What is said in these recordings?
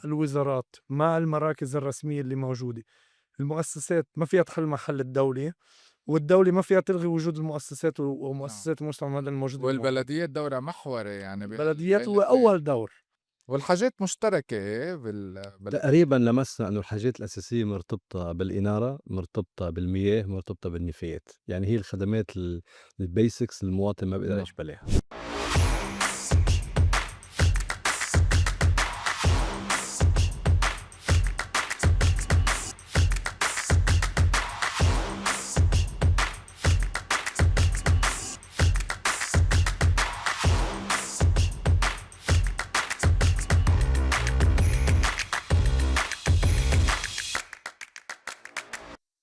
الوزارات، مع المراكز الرسمية اللي موجودة. المؤسسات ما فيها تحل محل الدولة، والدولة ما فيها تلغي وجود المؤسسات نعم. ومؤسسات المجتمع المدني الموجودة بالمنطقة. والبلديات دورها محوري يعني البلديات بين هو الاتنين، أول دور. والحاجات مشتركة بالبلديات. تقريبًا لمسنا إنه الحاجات الأساسية مرتبطة بالإنارة، مرتبطة بالمياه، مرتبطة بالنفايات، يعني هي الخدمات الbasics المواطن ما بيقدر نعم. يعيش بلاها.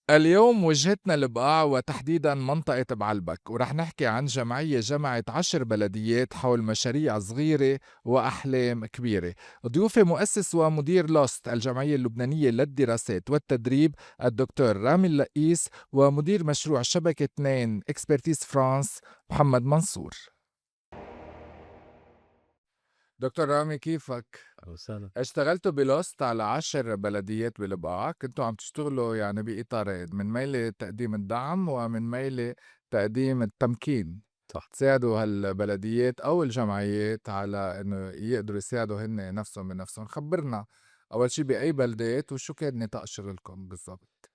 اليوم وجهتنا البقاع وتحديدا منطقة بعلبك، ورح نحكي عن جمعية جمعت 10 بلديات حول مشاريع صغيرة وأحلام كبيرة. ضيوفي مؤسس ومدير لوست الجمعية اللبنانية للدراسات والتدريب الدكتور رامي اللقيس، ومدير مشروع شبكة 2 اكسبرتيز فرانس محمد منصور. دكتور رامي كيفك؟ أهلًا وسهلًا. اشتغلتوا بلوست على 10 بلديات بالبقاع، كنتوا عم تشتغلوا يعني بإطارين، من ميلة تقديم الدعم ومن ميلة تقديم التمكين، صح. تساعدوا هالبلديات أو الجمعيات على إنه يقدروا يساعدوا هن نفسهم بنفسهم. خبرنا أول شي بأي بلدات وشو كان نطاق شغلكم بالضبط؟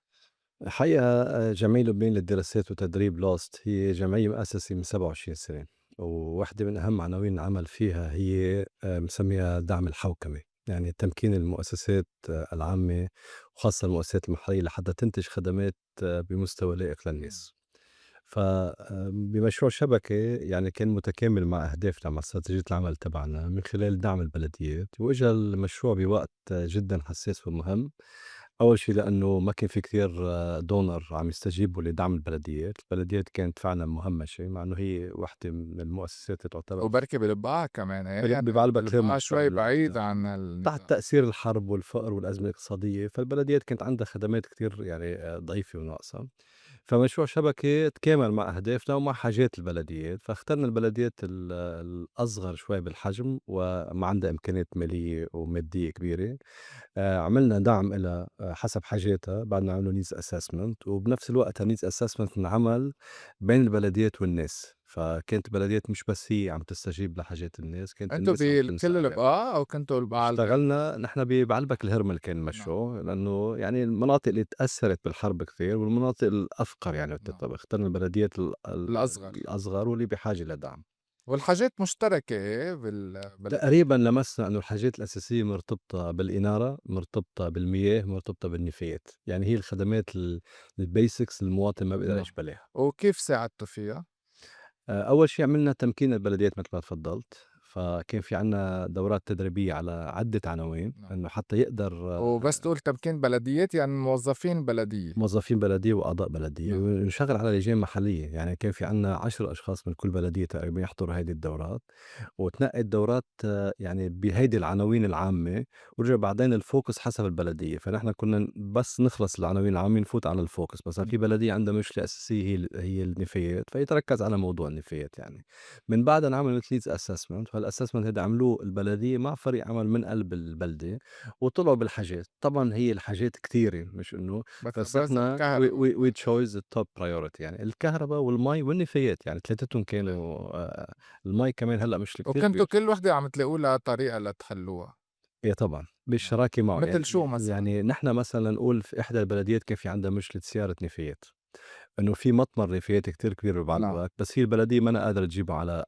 الحقيقة جمعية لبنان للدراسات وتدريب lost هي جمعية مؤسسة من 27 سنة، وواحدة من أهم عناوين العمل فيها هي مسميها دعم الحوكمة، يعني تمكين المؤسسات العامة وخاصة المؤسسات المحلية لحتى تنتج خدمات بمستوى لائق إمم. للناس. بمشروع شبكة يعني كان متكامل مع أهدافنا مع استراتيجية العمل تبعنا من خلال دعم البلديات، وإجا المشروع بوقت جدا حساس ومهم. أول شي لأنه ما كان في كتير دونر عم يستجيبوا لدعم البلديات. البلديات كانت فعلا مهمشة مع أنه هي واحدة من المؤسسات اللي تعتبر وبركي بالبقاع كمان إيه، يعني بعلبك غير البقاع شوي مستقلة بعيد عن تحت النظام. تأثير الحرب والفقر والأزمة الاقتصادية، فالبلديات كانت عندها خدمات كتير يعني ضعيفة وناقصة. فمشروع شبكة تكامل مع أهدافنا ومع حاجات البلديات، فاخترنا البلديات الأصغر شوي بالحجم وما عندها إمكانيات مالية ومادية كبيرة. عملنا دعم إلها حسب حاجاتها بعد ما عملوا needs assessment، وبنفس الوقت الneeds assessment انعمل بين البلديات والناس، فكانت البلديات مش بس هي عم تستجيب لحاجات الناس، كانت أنتوا الناس عم بكل تنسى عليها. البقاع أو كنتوا بعلبك؟ اشتغلنا نحن بعلبك الهرمل كان نعم. المشروع، لأنه يعني المناطق اللي تأثّرت بالحرب كتير والمناطق الأفقر يعني نعم. اخترنا البلديات الأصغر. الأصغر واللي بحاجة لدعم. والحاجات مشتركة بالبلديات. تقريبًا لمسنا إنه الحاجات الأساسية مرتبطة بالإنارة، مرتبطة بالمياه، مرتبطة بالنفايات، يعني هي الخدمات الbasics المواطن ما بيقدر نعم. يعيش بلاها. وكيف ساعدتوا فيها؟ أول شي عملنا تمكين البلديات متل ما تفضّلت، فكان في عندنا دورات تدريبية على عدة عناوين نعم. إنه حتى يقدر وبس تقول تمكين بلديات يعني موظفين بلدية. موظفين بلدية وأعضاء بلدية، نعم. ونشتغل على لجان محلية، يعني كان في عنا 10 أشخاص من كل بلدية تقريبا يحضروا هيدي الدورات، وتنقي الدورات يعني بهيدي العناوين العامة، ورجع بعدين الفوكس حسب البلدية. فنحن كنا بس نخلص العناوين العامة نفوت على الفوكس، مثلا في نعم. بلدية عندها مشكلة أساسية هي النفايات، فيتركز على موضوع النفايات يعني. من بعدها نعمل مثل اسسمنت، فالاسسمنت هذا عملوه البلدية مع فريق عمل من قلب البلدة، وطلعوا بالحاجات. طبعا هي الحاجات كتيرة، مش انه بس بس أبرزها نحن الكهرباء. we chose the top priority، يعني الكهرباء والمي والنفايات، يعني ثلاثتهم كانوا المي كمان هلأ مشكلة كتير وكنتوا كبيرة. كل وحدة عم تلاقوا لها طريقة لتحلوها. إيه طبعًا، نعم. بالشراكة معه، متل يعني شو مثلا؟ يعني نحن مثلًا نقول في إحدى البلديات كان في عندها مشكلة سيارة نفايات، إنه في مطمر نفايات كتير كبير نعم. ببعلبك، بس هي البلدية مانا قادرة تجيبه على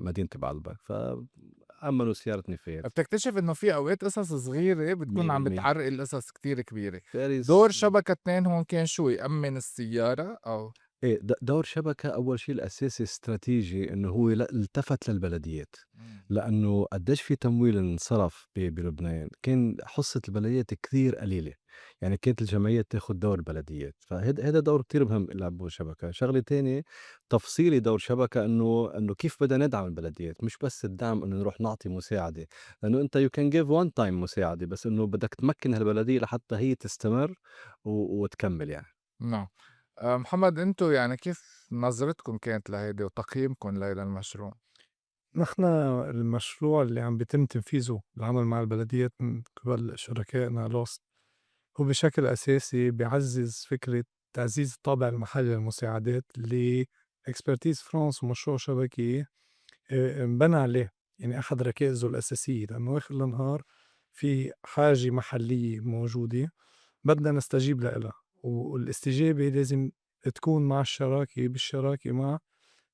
مدينة بعلبك، فعملوا سيارة نفايات. بتكتشف إنه في أوقات قصص صغيرة بتكون عم 100% بتعرقل قصص كتير كبيرة. دور فارس. شبكة 2 هون كان شو، يأمن السيارة أو؟ إيه دور شبكة أول شيء الأساسي استراتيجي إنه هو التفت للبلديات، مم. لأنه قديش في تمويل انصرف بلبنان، كان حصة البلديات كثير قليلة، يعني كانت الجمعيات تاخد دور البلديات، هذا دور كتير مهم يلعبوه شبكة. شغلة تانية تفصيلي دور شبكة إنه كيف بدنا ندعم البلديات، مش بس الدعم إنه نروح نعطي مساعدة، لأنه أنت you can give one time مساعدة، بس إنه بدك تمكن هالبلدية لحتى هي تستمر وتكمل يعني. نعم. محمد، أنتوا يعني كيف نظرتكم كانت لهيدي وتقييمكم لهيدا المشروع؟ نحن المشروع اللي عم بيتم تنفيذه العمل مع البلديات من قبل شركائنا LOST هو بشكل أساسي بيعزّز فكرة تعزيز الطابع المحلي للمساعدات اللي Expertise France ومشروع شبكي انبنى عليه، يعني أحد ركائزه الأساسية، لإنه آخر النهار في حاجة محلية موجودة بدنا نستجيب لإلها، والاستجابة لازم تكون مع بالشراكة مع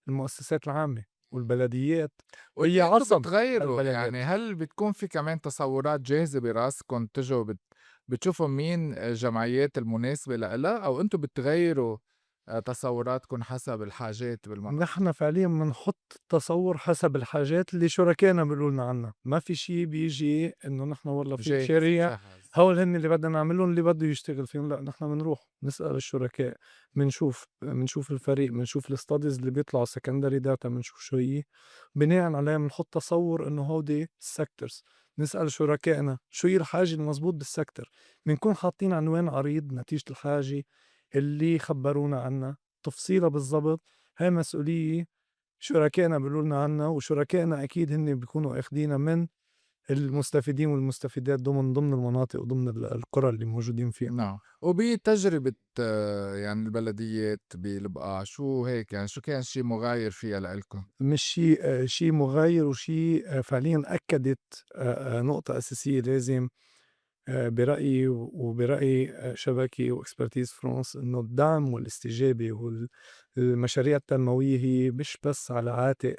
المؤسسات العامة والبلديات، واللي هي أنتم عصب بتغيّروا، البلديات. يعني هل بتكون في كمان تصوُّرات جاهزة براسكم تيجوا بتشوفوا مين الجمعيات المناسبة لإلها، أو أنتم بتغيّروا تصوُّراتكم حسب الحاجات بالمناطق؟ نحن فعليًا بنحط تصوُّر حسب الحاجات اللي شركائنا بيقولوا لنا عنّا، ما في شي بييجي إنه نحن والله في جاهز، مشاريع مجهّز. هول هن اللي بدنا نعملُن اللي بده يشتغل فيُن، لأ نحن بنروح نسأل الشركاء، منشوف الفريق، منشوف الstudies اللي بيطلعوا secondary data منشوف شو هي، بناءً عليها بنحط تصوُّر إنه هودي الsectors، نسأل شركائنا شو هي الحاجة المزبوط بالsector، بنكون حاطين عنوان عريض نتيجة الحاجة اللي خبّرونا عنّا، تفصيلها بالضبط هاي مسؤولية شركائنا بيقولوا لنا عنّا، وشركائنا أكيد هن بيكونوا آخدينها من المستفيدين والمستفيدات ضمن المناطق وضمن القرى اللي موجودين فيها. نعم. وبتجربة يعني البلديات بالبقاع، شو هيك يعني شو كان شي مغاير فيها لإلكم؟ مش شي مغاير وشي فعليًا أكّدت نقطة أساسية لازم برأيي وبرأي شبكة وإكسبرتيز فرانس إنه الدعم والاستجابة المشاريع التنموية هي مش بس على عاتق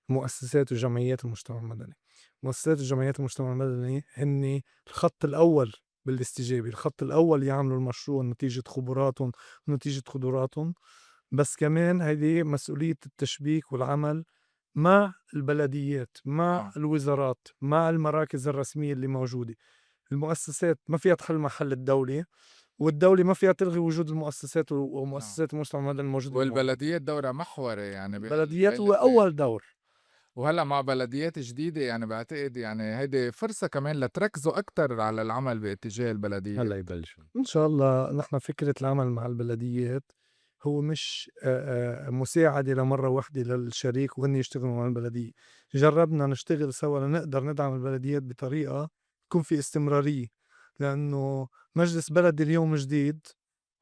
مؤسسات وجمعيات المجتمع المدني. مؤسسات وجمعيات المجتمع المدني هن الخط الأول بالاستجابة، الخط الأول يعملوا المشروع نتيجة خبراتهم ونتيجة قدراتهم، بس كمان هيدي مسؤولية التشبيك والعمل مع البلديات، مع نعم. الوزارات، مع المراكز الرسمية اللي موجودة. المؤسسات ما فيها تحل محل الدولة، والدولة ما فيها تلغي وجود المؤسسات نعم. ومؤسسات المجتمع المدني الموجودة بالمنطقة. والبلديات دورها محوري يعني البلديات بهاي هو أول دور. وهلّأ مع بلديات جديدة يعني باعتقد يعني هيدي فرصة كمان لتركزوا أكتر على العمل باتجاه البلديات. هلّا يبلشوا. إن شاء الله نحن فكرة العمل مع البلديات هو مش مساعدة لمرّة واحدة للشريك وهن يشتغلوا مع البلدية، جرّبنا نشتغل سوا لنقدر ندعم البلديات بطريقة يكون في استمرارية، لإنه مجلس بلدي اليوم جديد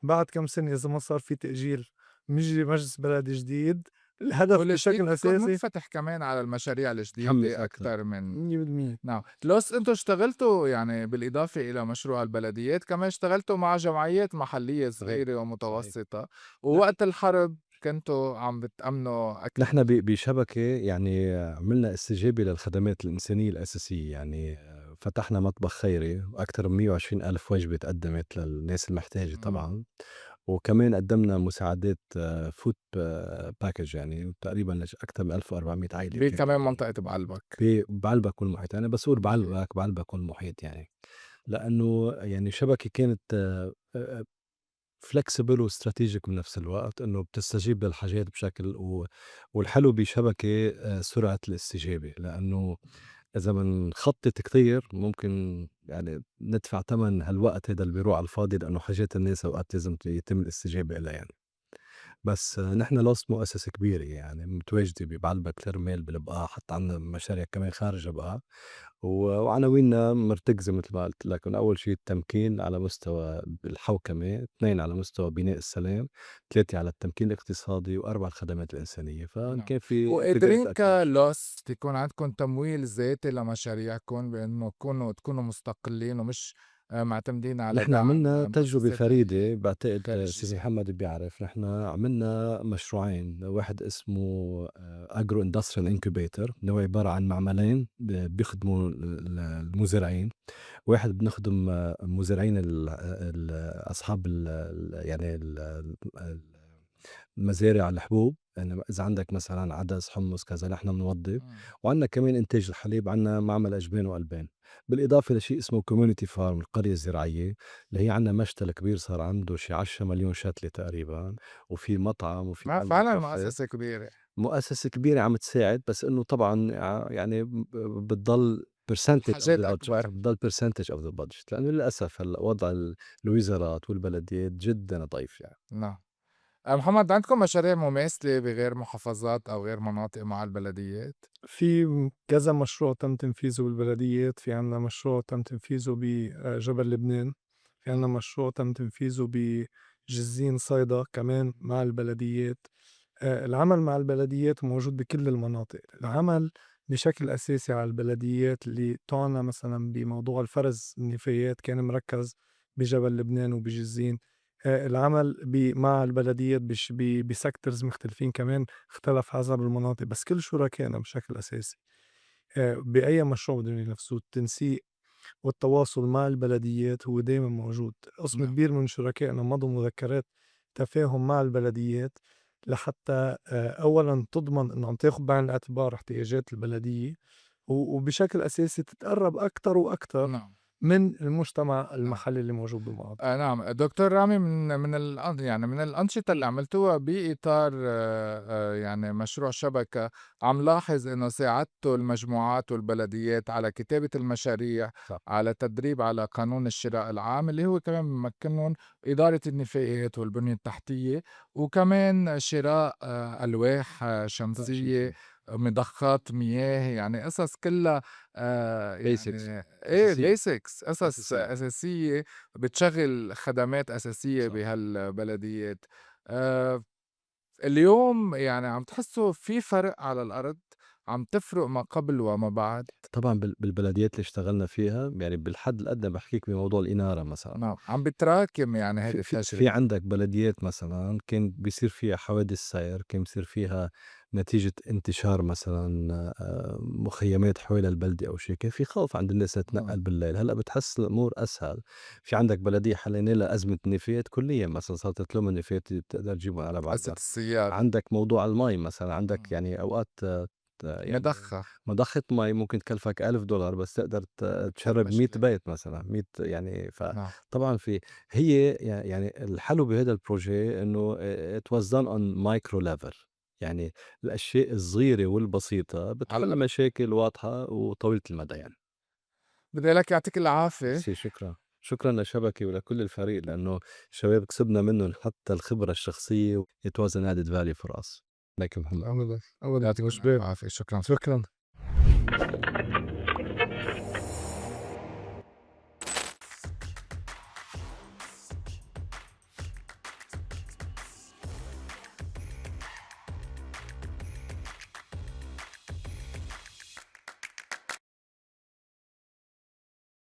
بعد كام سنة إذا ما صار في تأجيل بييجي مجلس بلدي جديد، الهدف والجديد بشكل بيكون أساسي منفتح كمان على المشاريع متحمّس الجديدة أكتر. أكتر من 100%. نعم. لوس أنتم اشتغلتوا يعني بالإضافة إلى مشروع البلديات كمان اشتغلتوا مع جمعيات محلية صحيح، صغيرة صحيح. ومتوسطة، نح ووقت الحرب كنتوا عم بتأمنوا أكل. نحن بشبكة يعني عملنا استجابة للخدمات الإنسانية الأساسية، يعني فتحنا مطبخ خيري وأكتر من 120,000 وجبة اتقدّمت للناس المحتاجة إمم. طبعًا، وكمان قدّمنا مساعدات food package يعني تقريبًا أكتر من 1400 عائلة كانت كمان منطقة بعلبك. بعلبك والمحيط، أنا باصور المحيط. بعلبك والمحيط يعني، لإنه يعني شبكة كانت flexible وstrategic بنفس الوقت، إنه بتستجيب للحاجات بشكل والحلو بشبكة سرعة الاستجابة، لإنه إذا بنخطط كتير ممكن يعني ندفع تمن هالوقت هيدا اللي بيروح على الفاضي، لإنه حاجات الناس أوقات لازم يتم الاستجابة إلها يعني. بس نحن LOST مؤسسة كبيرة يعني متواجدة بعلبك، ترمال، بالبقاع، حتى عندنا مشاريع كمان خارج البقاع، وعناويننا مرتكزة مثل ما قلت لك، من أول شيء التمكين على مستوى الحوكمة، 2 على مستوى بناء السلام، 3 على التمكين الاقتصادي، و4 الخدمات الإنسانية، فإن نعم. كان في وقادرين integrated approach. كLOS يكون عندكم تمويل ذاتي لمشاريعكم بإنه تكونوا مستقلين ومش معتمدين على نحن دعم عملنا تجربة مؤسسات فريدة بعتقد أستاذ خارجية. محمد بيعرف، نحن عملنا مشروعين، واحد اسمه Agro Industrial Incubator اللي هو عبارة عن معملين بيخدموا المزارعين، واحد بنخدم مزارعين أصحاب يعني المزارع الحبوب، يعني إذا عندك مثلًا عدس، حمص، كذا نحن بنوضّب، إمم. وعندنا كمان إنتاج الحليب، عندنا معمل أجبان وألبان، بالإضافة لشيء اسمه community farm القرية الزراعية، اللي هي عندنا مشتل كبير صار عنده شي 10,000,000 شتلة تقريبًا، وفي مطعم وفي عندنا فعلًا كافيه، مؤسسة كبيرة. مؤسسة كبيرة عم تساعد، بس إنه طبعًا يعني بتضل percentage of الحاجات the budget، أكبر. بتضل percentage of the budget، لأنه للأسف هلأ وضع الوزارات والبلديات جدًا ضعيف يعني. نعم. محمد، عندكم مشاريع مماثلة بغير محافظات أو غير مناطق مع البلديات؟ في كذا مشروع تم تنفيذه بالبلديات. في عنا مشروع تم تنفيذه بجبل لبنان، في عنا مشروع تم تنفيذه بجزين صيدا كمان مع البلديات. العمل مع البلديات موجود بكل المناطق. العمل بشكل أساسي على البلديات اللي تعنى مثلا بموضوع الفرز النفايات كان مركز بجبل لبنان وبجزين. العمل مع البلديات بسكترز مختلفين كمان اختلف حسب المناطق، بس كل شركائنا بشكل أساسي بأي مشروع بدهم ينفذوه التنسيق والتواصل مع البلديات هو دايما موجود. قسم نعم. كبير من شركائنا مضوا مذكرات تفاهم مع البلديات لحتى أولا تضمن أنه عم تاخد بعين الاعتبار احتياجات البلدية وبشكل أساسي تتقرب أكتر وأكتر نعم. من المجتمع نعم. المحلي اللي موجود بالمناطق. نعم دكتور رامي، يعني من الأنشطة اللي عملتوها بإطار يعني مشروع شبكة، عم لاحظ إنه ساعدتوا المجموعات والبلديات على كتابة المشاريع، صح. على تدريب على قانون الشراء العام اللي هو كمان بيمكنهم إدارة النفايات والبنية التحتية، وكمان شراء ألواح شمسية، مضخات مياه، يعني قصص كلها Basics يعني أساسية. basics، قصص أساسية. أساسية بتشغّل خدمات أساسية صح. بهالبلديات. آآ اليوم يعني عم تحسّوا في فرق على الأرض، عم تفرق ما قبل وما بعد؟ طبعًا بالبلديات اللي اشتغلنا فيها يعني بالحد الأدنى باحكيك بموضوع الإنارة مثلًا. نعم، عم بتراكم يعني في هيدي في في التجربة. عندك بلديات مثلًا كان بيصير فيها حوادث سير، كان بيصير فيها نتيجة انتشار مثلًا مخيمات حوالي البلدة أو شي، كان في خوف عند الناس نعم، تتنقل بالليل. هلأ بتحس الأمور أسهل. في عندك بلدية حلينا لها أزمة نفايات كليًا مثلًا، صارت تلوم النفايات اللي بتقدر تجيبهم على قصة الدار. السيارة. عندك موضوع المي مثلًا، عندك إمم، يعني أوقات يعني مضخة. مضخة مي ممكن تكلفك $1000 بس تقدر تشرب 100 مشكلة. بيت مثلًا، 100 يعني نعم. طبعًا هي يعني الحلو بهيدا البروجي إنه it was done on micro level. يعني الأشياء الصغيرة والبسيطة على بتحل الأرض. مشاكل واضحة وطويلة المدى يعني. بدي أقول لك يعطيك العافية. ميرسي، شكرًا. شكرًا لشبكة ولكل الفريق لأنه شباب كسبنا منهم حتى الخبرة الشخصية it was an added value for us. Thank you محمد. أبدا أبدا يعطيكم مش ألف بال. عافية، شكرًا. شكرا.